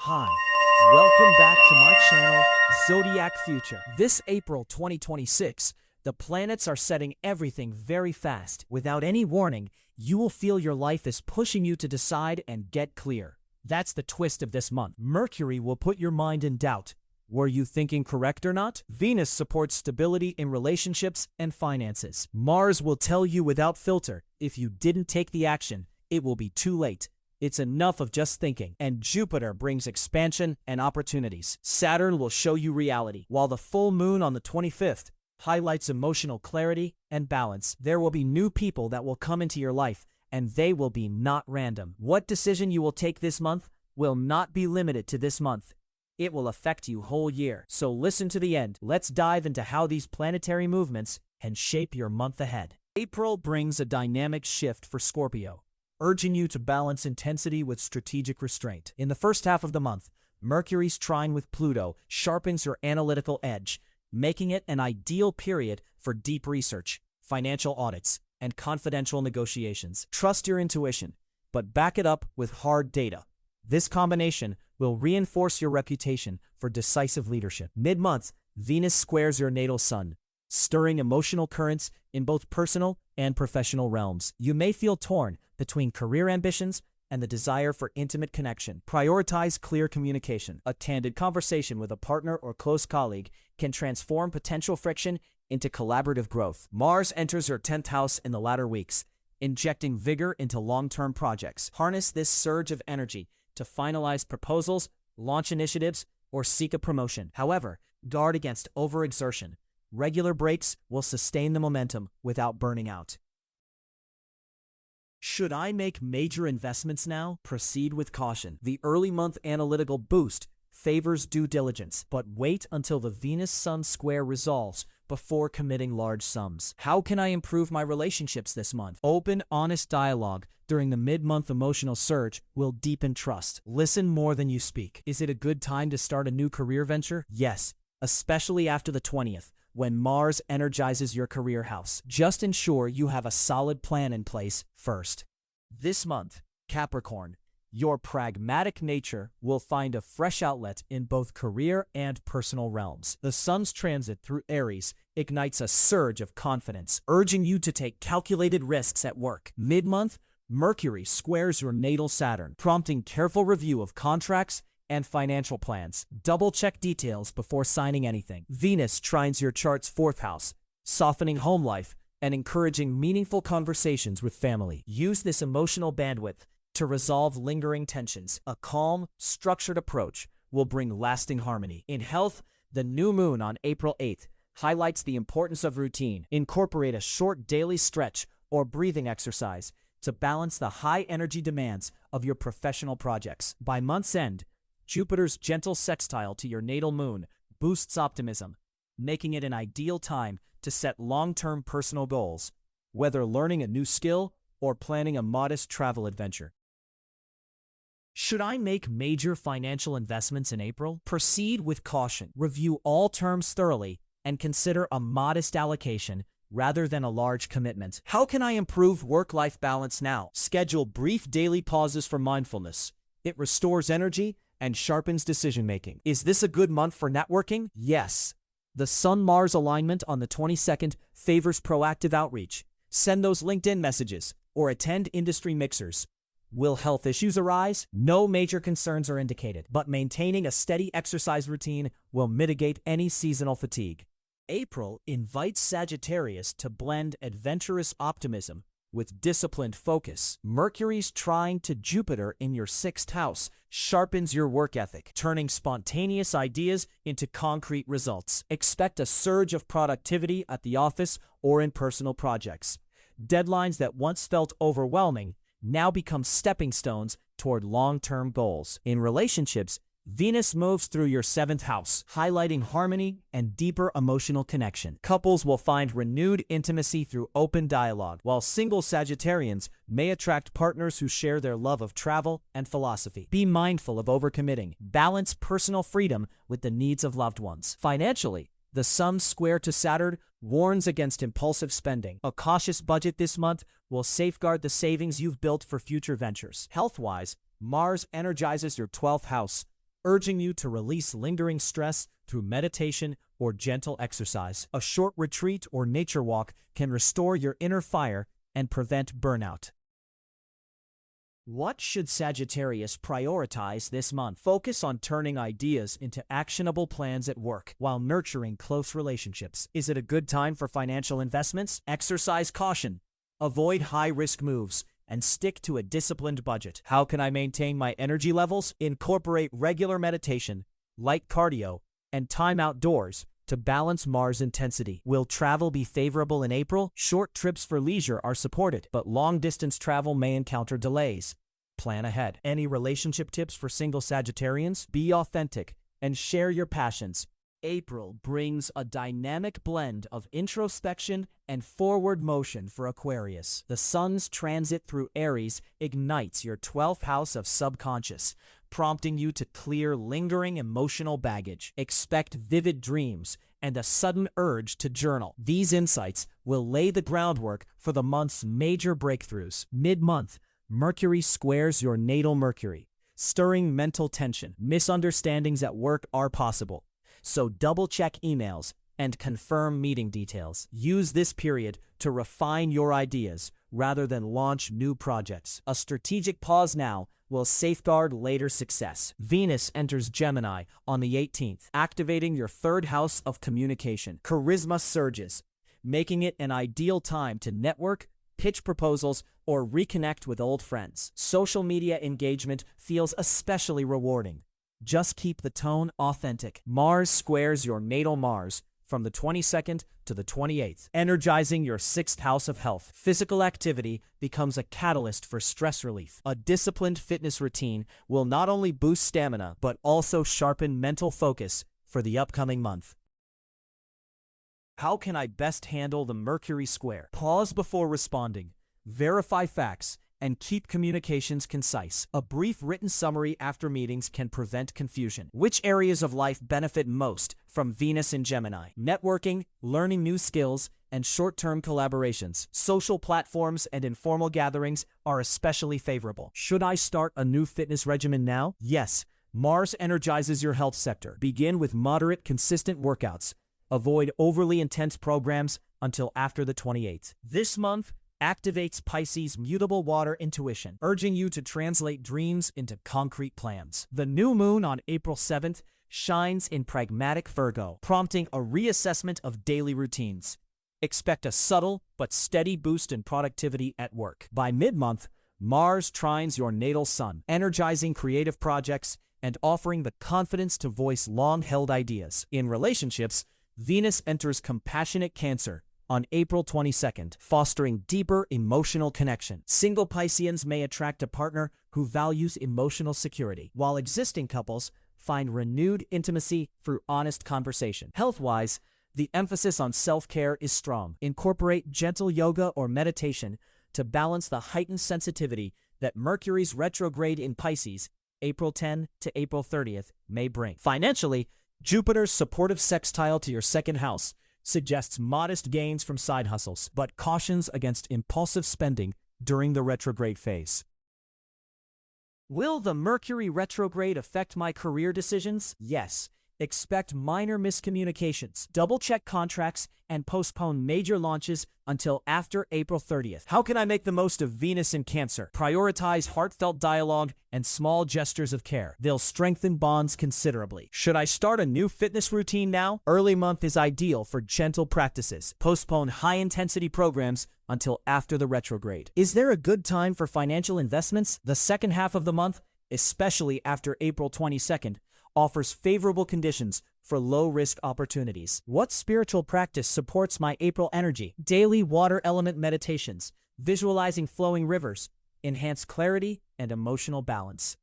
Hi, welcome back to my channel, Zodiac Future. This April 2026, the planets are setting everything very fast. Without any warning, you will feel your life is pushing you to decide and get clear. That's the twist of this month. Mercury will put your mind in doubt. Were you thinking correct or not? Venus supports stability in relationships and finances. Mars will tell you without filter, if you didn't take the action, it will be too late. It's enough of just thinking. And Jupiter brings expansion and opportunities. Saturn will show you reality, while the full moon on the 25th highlights emotional clarity and balance. There will be new people that will come into your life, and they will be not random. What decision you will take this month will not be limited to this month. It will affect you whole year. So listen to the end. Let's dive into how these planetary movements can shape your month ahead. April brings a dynamic shift for Scorpio, urging you to balance intensity with strategic restraint. In the first half of the month, Mercury's trine with Pluto sharpens your analytical edge, making it an ideal period for deep research, financial audits, and confidential negotiations. Trust your intuition, but back it up with hard data. This combination will reinforce your reputation for decisive leadership. Mid-month, Venus squares your natal sun, stirring emotional currents in both personal and professional realms. You may feel torn between career ambitions and the desire for intimate connection. Prioritize clear communication. A candid conversation with a partner or close colleague can transform potential friction into collaborative growth. Mars enters your 10th house in the latter weeks, injecting vigor into long-term projects. Harness this surge of energy to finalize proposals, launch initiatives, or seek a promotion. However, guard against overexertion. Regular breaks will sustain the momentum without burning out. Should I make major investments now? Proceed with caution. The early month analytical boost favors due diligence, but wait until the Venus-Sun square resolves before committing large sums. How can I improve my relationships this month? Open, honest dialogue during the mid-month emotional surge will deepen trust. Listen more than you speak. Is it a good time to start a new career venture? Yes, especially after the 20th. When Mars energizes your career house. Just ensure you have a solid plan in place first. This month, Capricorn, your pragmatic nature will find a fresh outlet in both career and personal realms. The Sun's transit through Aries ignites a surge of confidence, urging you to take calculated risks at work. Mid-month, Mercury squares your natal Saturn, prompting careful review of contracts and financial plans. Double-check details before signing anything. Venus trines your chart's 4th house, softening home life and encouraging meaningful conversations with family. Use this emotional bandwidth to resolve lingering tensions. A calm, structured approach will bring lasting harmony. In health, the new moon on April 8th highlights the importance of routine. Incorporate a short daily stretch or breathing exercise to balance the high energy demands of your professional projects. By month's end, Jupiter's gentle sextile to your natal moon boosts optimism, making it an ideal time to set long-term personal goals, whether learning a new skill or planning a modest travel adventure. Should I make major financial investments in April? Proceed with caution. Review all terms thoroughly and consider a modest allocation rather than a large commitment. How can I improve work-life balance now? Schedule brief daily pauses for mindfulness. It restores energy and sharpens decision-making. Is this a good month for networking? Yes. The Sun-Mars alignment on the 22nd favors proactive outreach. Send those LinkedIn messages or attend industry mixers. Will health issues arise? No major concerns are indicated, but maintaining a steady exercise routine will mitigate any seasonal fatigue. April invites Sagittarius to blend adventurous optimism with disciplined focus. Mercury's trine to Jupiter in your 6th house sharpens your work ethic, turning spontaneous ideas into concrete results. Expect a surge of productivity at the office or in personal projects. Deadlines that once felt overwhelming now become stepping stones toward long-term goals. In relationships, Venus moves through your 7th house, highlighting harmony and deeper emotional connection. Couples will find renewed intimacy through open dialogue, while single Sagittarians may attract partners who share their love of travel and philosophy. Be mindful of overcommitting. Balance personal freedom with the needs of loved ones. Financially, the Sun square to Saturn warns against impulsive spending. A cautious budget this month will safeguard the savings you've built for future ventures. Health-wise, Mars energizes your 12th house, urging you to release lingering stress through meditation or gentle exercise. A short retreat or nature walk can restore your inner fire and prevent burnout. What should Sagittarius prioritize this month? Focus on turning ideas into actionable plans at work while nurturing close relationships. Is it a good time for financial investments? Exercise caution. Avoid high-risk moves and stick to a disciplined budget. How can I maintain my energy levels? Incorporate regular meditation, light cardio, and time outdoors to balance Mars intensity. Will travel be favorable in April? Short trips for leisure are supported, but long-distance travel may encounter delays. Plan ahead. Any relationship tips for single Sagittarians? Be authentic and share your passions. April brings a dynamic blend of introspection and forward motion for Aquarius. The Sun's transit through Aries ignites your 12th house of subconscious, prompting you to clear lingering emotional baggage. Expect vivid dreams and a sudden urge to journal. These insights will lay the groundwork for the month's major breakthroughs. Mid-month, Mercury squares your natal Mercury, stirring mental tension. Misunderstandings at work are possible, so double-check emails and confirm meeting details. Use this period to refine your ideas rather than launch new projects. A strategic pause now will safeguard later success. Venus enters Gemini on the 18th, activating your 3rd house of communication. Charisma surges, making it an ideal time to network, pitch proposals, or reconnect with old friends. Social media engagement feels especially rewarding. Just keep the tone authentic. Mars squares your natal Mars from the 22nd to the 28th, energizing your 6th house of health. Physical activity becomes a catalyst for stress relief. A disciplined fitness routine will not only boost stamina, but also sharpen mental focus for the upcoming month. How can I best handle the Mercury square? Pause before responding. Verify facts and keep communications concise. A brief written summary after meetings can prevent confusion. Which areas of life benefit most from Venus in Gemini? Networking, learning new skills, and short-term collaborations. Social platforms and informal gatherings are especially favorable. Should I start a new fitness regimen now? Yes. Mars energizes your health sector. Begin with moderate, consistent workouts. Avoid overly intense programs until after the 28th. This month activates Pisces' mutable water intuition, urging you to translate dreams into concrete plans. The new moon on April 7th shines in pragmatic Virgo, prompting a reassessment of daily routines. Expect a subtle but steady boost in productivity at work. By mid-month, Mars trines your natal Sun, energizing creative projects and offering the confidence to voice long-held ideas. In relationships, Venus enters compassionate Cancer on April 22nd, fostering deeper emotional connection. Single Pisceans may attract a partner who values emotional security, while existing couples find renewed intimacy through honest conversation. Health-wise, the emphasis on self-care is strong. Incorporate gentle yoga or meditation to balance the heightened sensitivity that Mercury's retrograde in Pisces, April 10 to April 30th, may bring. Financially, Jupiter's supportive sextile to your 2nd house suggests modest gains from side hustles, but cautions against impulsive spending during the retrograde phase. Will the Mercury retrograde affect my career decisions? Yes. Expect minor miscommunications. Double-check contracts and postpone major launches until after April 30th. How can I make the most of Venus in Cancer? Prioritize heartfelt dialogue and small gestures of care. They'll strengthen bonds considerably. Should I start a new fitness routine now? Early month is ideal for gentle practices. Postpone high-intensity programs until after the retrograde. Is there a good time for financial investments? The second half of the month, especially after April 22nd, offers favorable conditions for low-risk opportunities. What spiritual practice supports my April energy? Daily water element meditations, visualizing flowing rivers, enhance clarity and emotional balance.